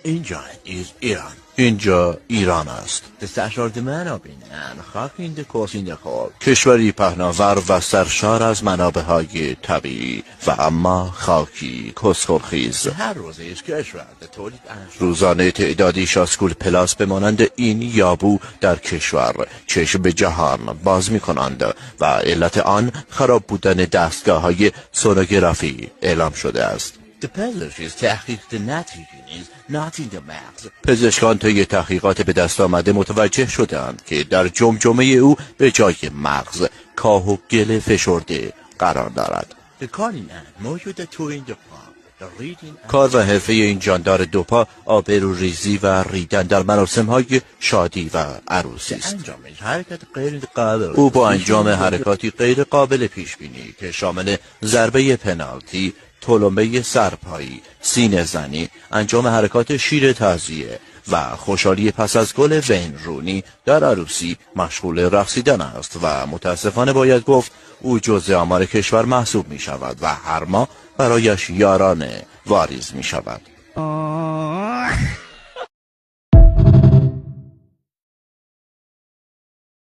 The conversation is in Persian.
اینجا ایران. اینجا ایران است. دستشارد منو بینن خاکینده کوسینده خوب. کشوری پهناور و سرشار از منابع‌های طبیعی و اما خاکی کسخورخیز. هر روزش کشور به تولید روزانه تعدادی شاسکول پلاس به مانند این یابو در کشور چشم به جهان باز می کنند و علت آن خراب بودن دستگاه‌های سونوگرافی اعلام شده است. پزشک تحقیق نتیجه نیست ناتین مغز. پزشکان طی تحقیقات به دست آمده متوجه شدند که در جمجمه او به جای مغز کاه و گل فشرده قرار دارد. کار و حرفه این جاندار دوپا آبروریزی و ریدن در مراسم‌های شادی و عروسی است. او با انجام حرکاتی غیر قابل پیش بینی که شامل ضربه پنالتی، تلمبه سرپایی، سینه زنی، انجام حرکات شیر تعزیه و خوشحالی پس از گل وین رونی در عروسی مشغول رقصیدن است و متاسفانه باید گفت او جزء آمار کشور محسوب می شود و هر ماه برایش یارانه واریز می شود.